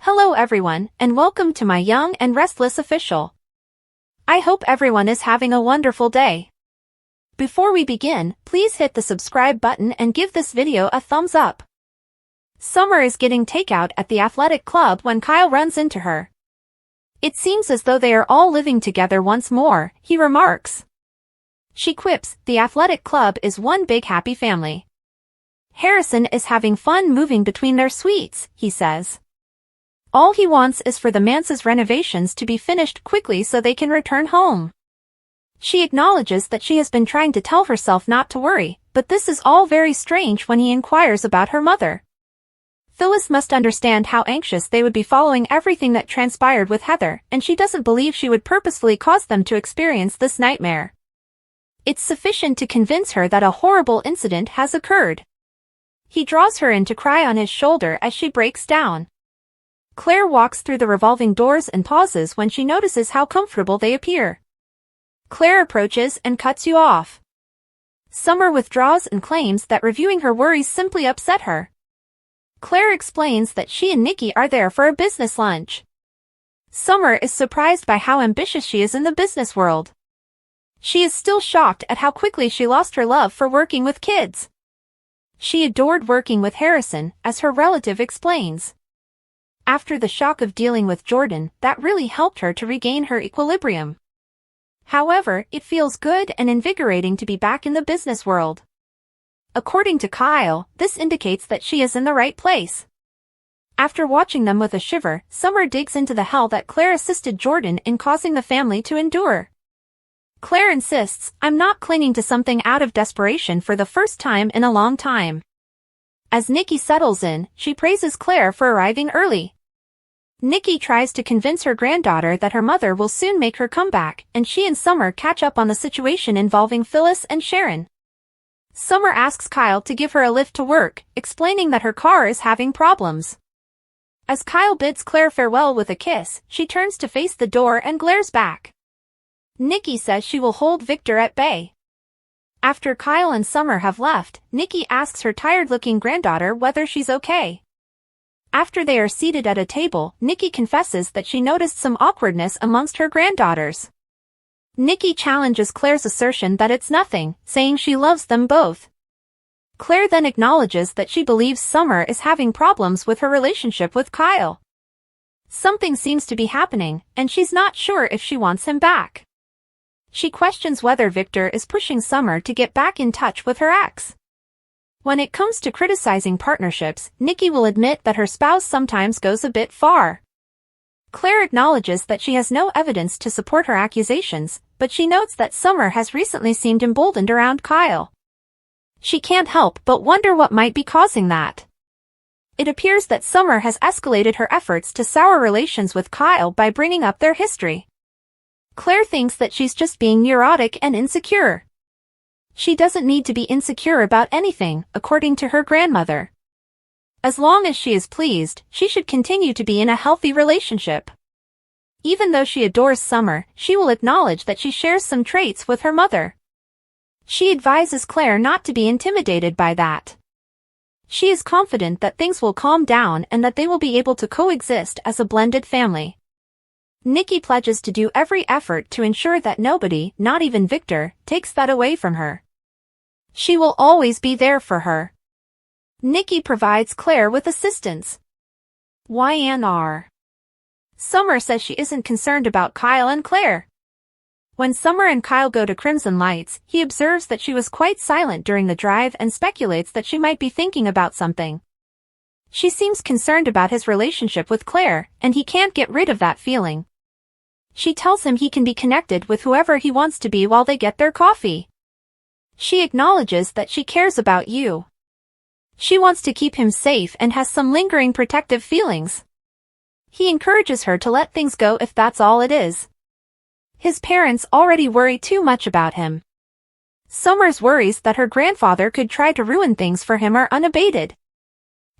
Hello everyone, and welcome to my Young and Restless official. I hope everyone is having a wonderful day. Before we begin, please hit the subscribe button and give this video a thumbs up. Summer is getting takeout at the athletic club when Kyle runs into her. It seems as though they are all living together once more, he remarks. She quips, the athletic club is one big happy family. Harrison is having fun moving between their suites, he says. All he wants is for the manse's renovations to be finished quickly so they can return home. She acknowledges that she has been trying to tell herself not to worry, but this is all very strange when he inquires about her mother. Phyllis must understand how anxious they would be following everything that transpired with Heather, and she doesn't believe she would purposefully cause them to experience this nightmare. It's sufficient to convince her that a horrible incident has occurred. He draws her in to cry on his shoulder as she breaks down. Claire walks through the revolving doors and pauses when she notices how comfortable they appear. Claire approaches and cuts you off. Summer withdraws and claims that reviewing her worries simply upset her. Claire explains that she and Nikki are there for a business lunch. Summer is surprised by how ambitious she is in the business world. She is still shocked at how quickly she lost her love for working with kids. She adored working with Harrison, as her relative explains. After the shock of dealing with Jordan, that really helped her to regain her equilibrium. However, it feels good and invigorating to be back in the business world. According to Kyle, this indicates that she is in the right place. After watching them with a shiver, Summer digs into the hell that Claire assisted Jordan in causing the family to endure. Claire insists, I'm not clinging to something out of desperation for the first time in a long time. As Nikki settles in, she praises Claire for arriving early. Nikki tries to convince her granddaughter that her mother will soon make her comeback, and she and Summer catch up on the situation involving Phyllis and Sharon. Summer asks Kyle to give her a lift to work, explaining that her car is having problems. As Kyle bids Claire farewell with a kiss, she turns to face the door and glares back. Nikki says she will hold Victor at bay. After Kyle and Summer have left, Nikki asks her tired-looking granddaughter whether she's okay. After they are seated at a table, Nikki confesses that she noticed some awkwardness amongst her granddaughters. Nikki challenges Claire's assertion that it's nothing, saying she loves them both. Claire then acknowledges that she believes Summer is having problems with her relationship with Kyle. Something seems to be happening, and she's not sure if she wants him back. She questions whether Victor is pushing Summer to get back in touch with her ex. When it comes to criticizing partnerships, Nikki will admit that her spouse sometimes goes a bit far. Claire acknowledges that she has no evidence to support her accusations, but she notes that Summer has recently seemed emboldened around Kyle. She can't help but wonder what might be causing that. It appears that Summer has escalated her efforts to sour relations with Kyle by bringing up their history. Claire thinks that she's just being neurotic and insecure. She doesn't need to be insecure about anything, according to her grandmother. As long as she is pleased, she should continue to be in a healthy relationship. Even though she adores Summer, she will acknowledge that she shares some traits with her mother. She advises Claire not to be intimidated by that. She is confident that things will calm down and that they will be able to coexist as a blended family. Nikki pledges to do every effort to ensure that nobody, not even Victor, takes that away from her. She will always be there for her. Nikki provides Claire with assistance. YNR. Summer says she isn't concerned about Kyle and Claire. When Summer and Kyle go to Crimson Lights, he observes that she was quite silent during the drive and speculates that she might be thinking about something. She seems concerned about his relationship with Claire, and he can't get rid of that feeling. She tells him he can be connected with whoever he wants to be while they get their coffee. She acknowledges that she cares about you. She wants to keep him safe and has some lingering protective feelings. He encourages her to let things go if that's all it is. His parents already worry too much about him. Summer's worries that her grandfather could try to ruin things for him are unabated.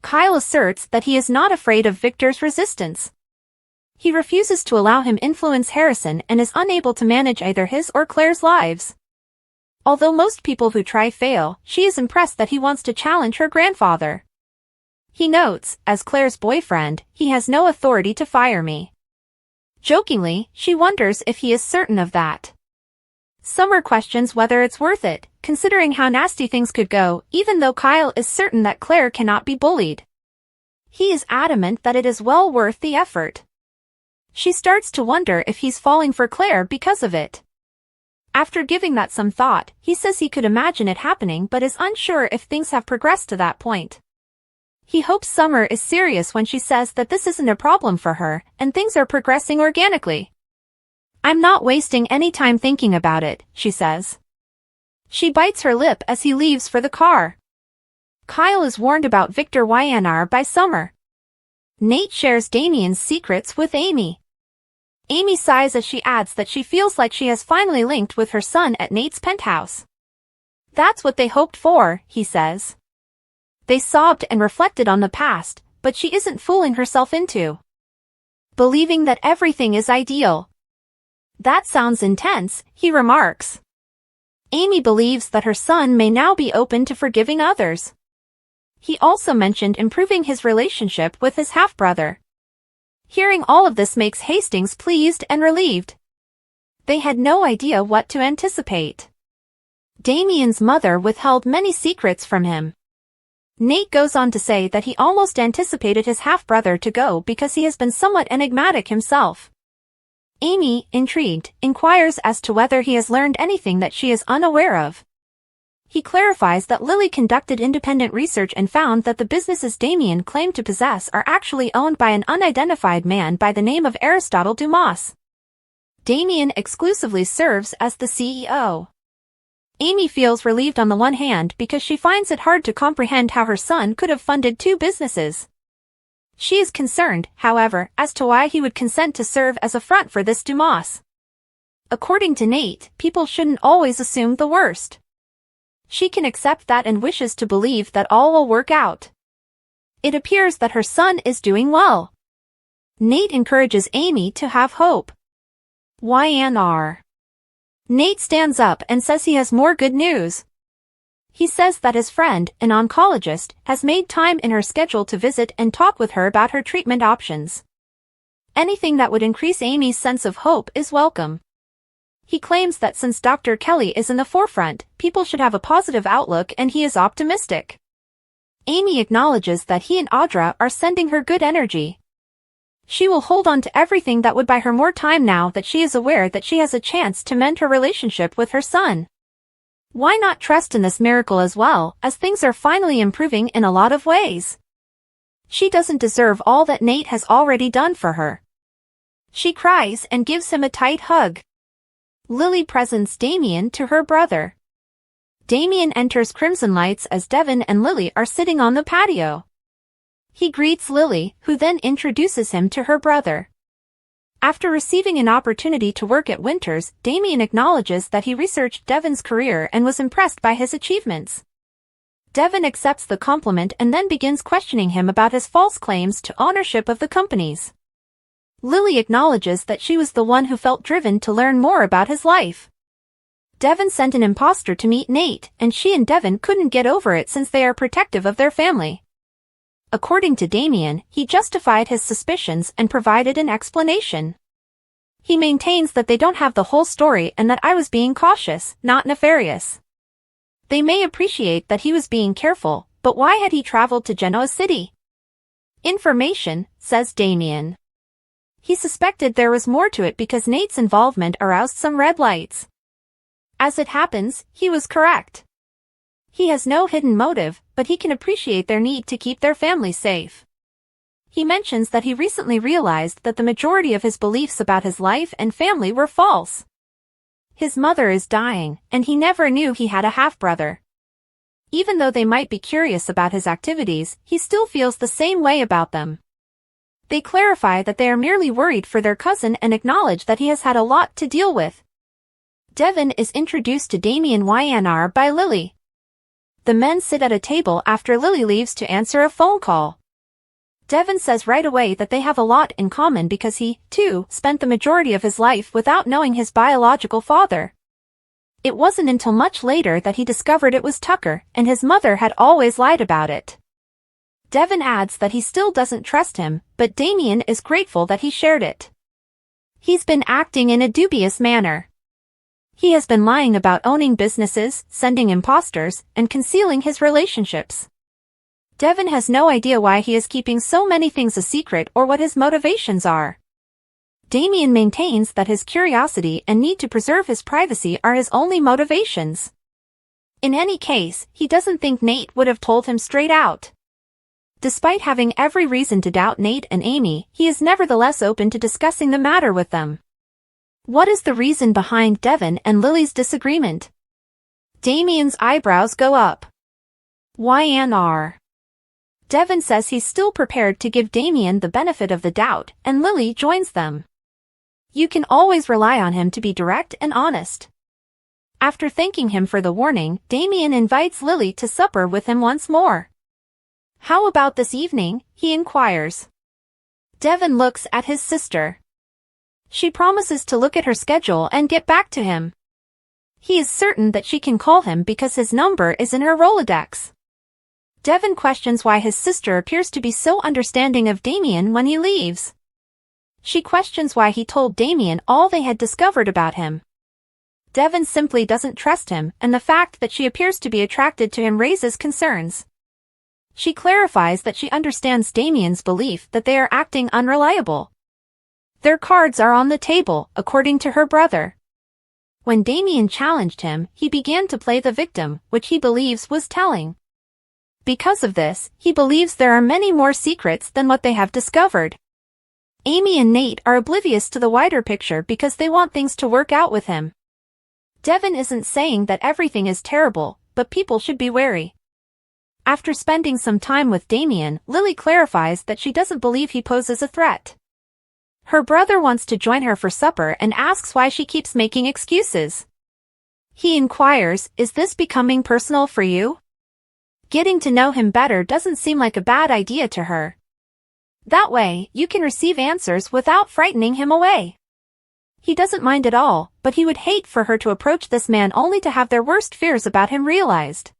Kyle asserts that he is not afraid of Victor's resistance. He refuses to allow him influence Harrison and is unable to manage either his or Claire's lives. Although most people who try fail, she is impressed that he wants to challenge her grandfather. He notes, as Claire's boyfriend, he has no authority to fire me. Jokingly, she wonders if he is certain of that. Summer questions whether it's worth it, considering how nasty things could go, even though Kyle is certain that Claire cannot be bullied. He is adamant that it is well worth the effort. She starts to wonder if he's falling for Claire because of it. After giving that some thought, he says he could imagine it happening but is unsure if things have progressed to that point. He hopes Summer is serious when she says that this isn't a problem for her, and things are progressing organically. I'm not wasting any time thinking about it, she says. She bites her lip as he leaves for the car. Kyle is warned about Victor YNR by Summer. Nate shares Damian's secrets with Amy. Amy sighs as she adds that she feels like she has finally linked with her son at Nate's penthouse. That's what they hoped for, he says. They sobbed and reflected on the past, but she isn't fooling herself into believing that everything is ideal. That sounds intense, he remarks. Amy believes that her son may now be open to forgiving others. He also mentioned improving his relationship with his half-brother. Hearing all of this makes Hastings pleased and relieved. They had no idea what to anticipate. Damian's mother withheld many secrets from him. Nate goes on to say that he almost anticipated his half-brother to go because he has been somewhat enigmatic himself. Amy, intrigued, inquires as to whether he has learned anything that she is unaware of. He clarifies that Lily conducted independent research and found that the businesses Damian claimed to possess are actually owned by an unidentified man by the name of Aristotle Dumas. Damian exclusively serves as the CEO. Amy feels relieved on the one hand because she finds it hard to comprehend how her son could have funded two businesses. She is concerned, however, as to why he would consent to serve as a front for this Dumas. According to Nate, people shouldn't always assume the worst. She can accept that and wishes to believe that all will work out. It appears that her son is doing well. Nate encourages Amy to have hope. YNR. Nate stands up and says he has more good news. He says that his friend, an oncologist, has made time in her schedule to visit and talk with her about her treatment options. Anything that would increase Amy's sense of hope is welcome. He claims that since Dr. Kelly is in the forefront, people should have a positive outlook and he is optimistic. Amy acknowledges that he and Audra are sending her good energy. She will hold on to everything that would buy her more time now that she is aware that she has a chance to mend her relationship with her son. Why not trust in this miracle as well, as things are finally improving in a lot of ways? She doesn't deserve all that Nate has already done for her. She cries and gives him a tight hug. Lily presents Damian to her brother. Damian enters Crimson Lights as Devon and Lily are sitting on the patio. He greets Lily, who then introduces him to her brother. After receiving an opportunity to work at Winters, Damian acknowledges that he researched Devon's career and was impressed by his achievements. Devon accepts the compliment and then begins questioning him about his false claims to ownership of the companies. Lily acknowledges that she was the one who felt driven to learn more about his life. Devon sent an imposter to meet Nate, and she and Devon couldn't get over it since they are protective of their family. According to Damian, he justified his suspicions and provided an explanation. He maintains that they don't have the whole story and that I was being cautious, not nefarious. They may appreciate that he was being careful, but why had he traveled to Genoa City? Information, says Damian. He suspected there was more to it because Nate's involvement aroused some red lights. As it happens, he was correct. He has no hidden motive, but he can appreciate their need to keep their family safe. He mentions that he recently realized that the majority of his beliefs about his life and family were false. His mother is dying, and he never knew he had a half-brother. Even though they might be curious about his activities, he still feels the same way about them. They clarify that they are merely worried for their cousin and acknowledge that he has had a lot to deal with. Devon is introduced to Damian YNR by Lily. The men sit at a table after Lily leaves to answer a phone call. Devon says right away that they have a lot in common because he, too, spent the majority of his life without knowing his biological father. It wasn't until much later that he discovered it was Tucker, and his mother had always lied about it. Devon adds that he still doesn't trust him, but Damian is grateful that he shared it. He's been acting in a dubious manner. He has been lying about owning businesses, sending imposters, and concealing his relationships. Devon has no idea why he is keeping so many things a secret or what his motivations are. Damian maintains that his curiosity and need to preserve his privacy are his only motivations. In any case, he doesn't think Nate would have told him straight out. Despite having every reason to doubt Nate and Amy, he is nevertheless open to discussing the matter with them. What is the reason behind Devon and Lily's disagreement? Damian's eyebrows go up. YNR. Devon says he's still prepared to give Damian the benefit of the doubt, and Lily joins them. You can always rely on him to be direct and honest. After thanking him for the warning, Damian invites Lily to supper with him once more. How about this evening? He inquires. Devon looks at his sister. She promises to look at her schedule and get back to him. He is certain that she can call him because his number is in her Rolodex. Devon questions why his sister appears to be so understanding of Damian when he leaves. She questions why he told Damian all they had discovered about him. Devon simply doesn't trust him, and the fact that she appears to be attracted to him raises concerns. She clarifies that she understands Damian's belief that they are acting unreliable. Their cards are on the table, according to her brother. When Damian challenged him, he began to play the victim, which he believes was telling. Because of this, he believes there are many more secrets than what they have discovered. Amy and Nate are oblivious to the wider picture because they want things to work out with him. Devon isn't saying that everything is terrible, but people should be wary. After spending some time with Damian, Lily clarifies that she doesn't believe he poses a threat. Her brother wants to join her for supper and asks why she keeps making excuses. He inquires, "Is this becoming personal for you?" Getting to know him better doesn't seem like a bad idea to her. That way, you can receive answers without frightening him away. He doesn't mind at all, but he would hate for her to approach this man only to have their worst fears about him realized.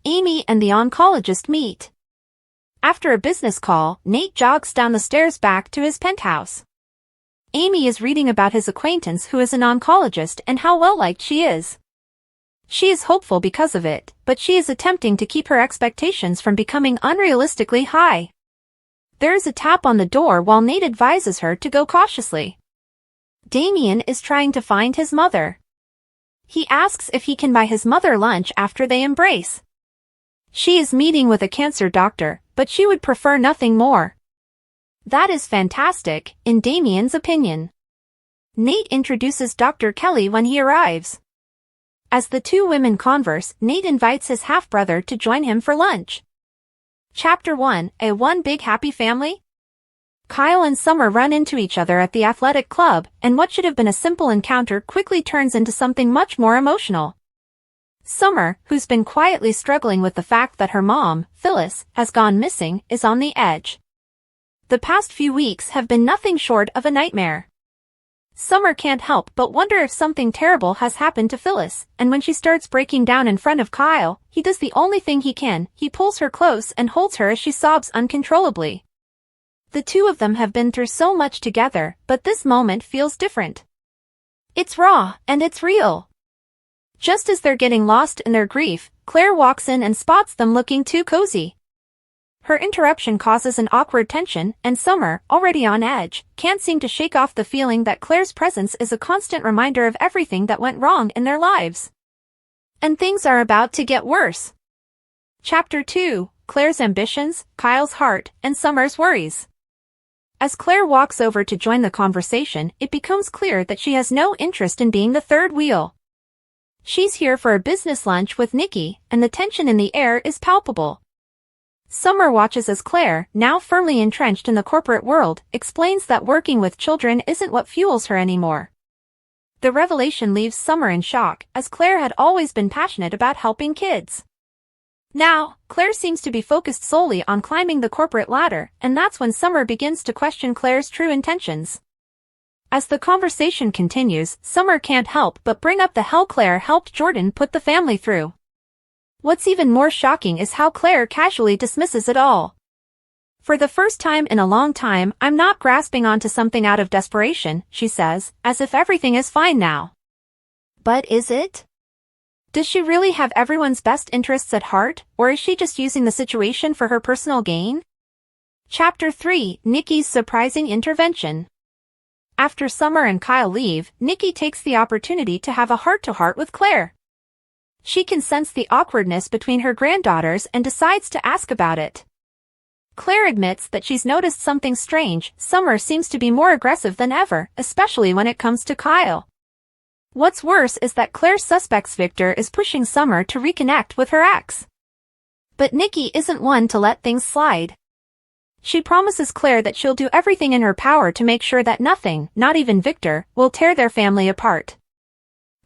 Amy and the oncologist meet. After a business call, Nate jogs down the stairs back to his penthouse. Amy is reading about his acquaintance who is an oncologist and how well-liked she is. She is hopeful because of it, but she is attempting to keep her expectations from becoming unrealistically high. There is a tap on the door while Nate advises her to go cautiously. Damian is trying to find his mother. He asks if he can buy his mother lunch after they embrace. She is meeting with a cancer doctor, but she would prefer nothing more. That is fantastic, in Damian's opinion. Nate introduces Dr. Kelly when he arrives. As the two women converse, Nate invites his half-brother to join him for lunch. Chapter 1, A One Big Happy Family? Kyle and Summer run into each other at the athletic club, and what should have been a simple encounter quickly turns into something much more emotional. Summer, who's been quietly struggling with the fact that her mom, Phyllis, has gone missing, is on the edge. The past few weeks have been nothing short of a nightmare. Summer can't help but wonder if something terrible has happened to Phyllis, and when she starts breaking down in front of Kyle, he does the only thing he can, he pulls her close and holds her as she sobs uncontrollably. The two of them have been through so much together, but this moment feels different. It's raw, and it's real. Just as they're getting lost in their grief, Claire walks in and spots them looking too cozy. Her interruption causes an awkward tension, and Summer, already on edge, can't seem to shake off the feeling that Claire's presence is a constant reminder of everything that went wrong in their lives. And things are about to get worse. Chapter 2, Claire's Ambitions, Kyle's Heart, and Summer's Worries. As Claire walks over to join the conversation, it becomes clear that she has no interest in being the third wheel. She's here for a business lunch with Nikki, and the tension in the air is palpable. Summer watches as Claire, now firmly entrenched in the corporate world, explains that working with children isn't what fuels her anymore. The revelation leaves Summer in shock, as Claire had always been passionate about helping kids. Now, Claire seems to be focused solely on climbing the corporate ladder, and that's when Summer begins to question Claire's true intentions. As the conversation continues, Summer can't help but bring up the hell Claire helped Jordan put the family through. What's even more shocking is how Claire casually dismisses it all. For the first time in a long time, I'm not grasping onto something out of desperation, she says, as if everything is fine now. But is it? Does she really have everyone's best interests at heart, or is she just using the situation for her personal gain? Chapter 3, Nikki's Surprising Intervention. After Summer and Kyle leave, Nikki takes the opportunity to have a heart-to-heart with Claire. She can sense the awkwardness between her granddaughters and decides to ask about it. Claire admits that she's noticed something strange. Summer seems to be more aggressive than ever, especially when it comes to Kyle. What's worse is that Claire suspects Victor is pushing Summer to reconnect with her ex. But Nikki isn't one to let things slide. She promises Claire that she'll do everything in her power to make sure that nothing, not even Victor, will tear their family apart.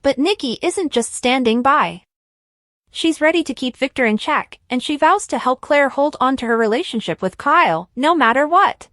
But Nikki isn't just standing by. She's ready to keep Victor in check, and she vows to help Claire hold on to her relationship with Kyle, no matter what.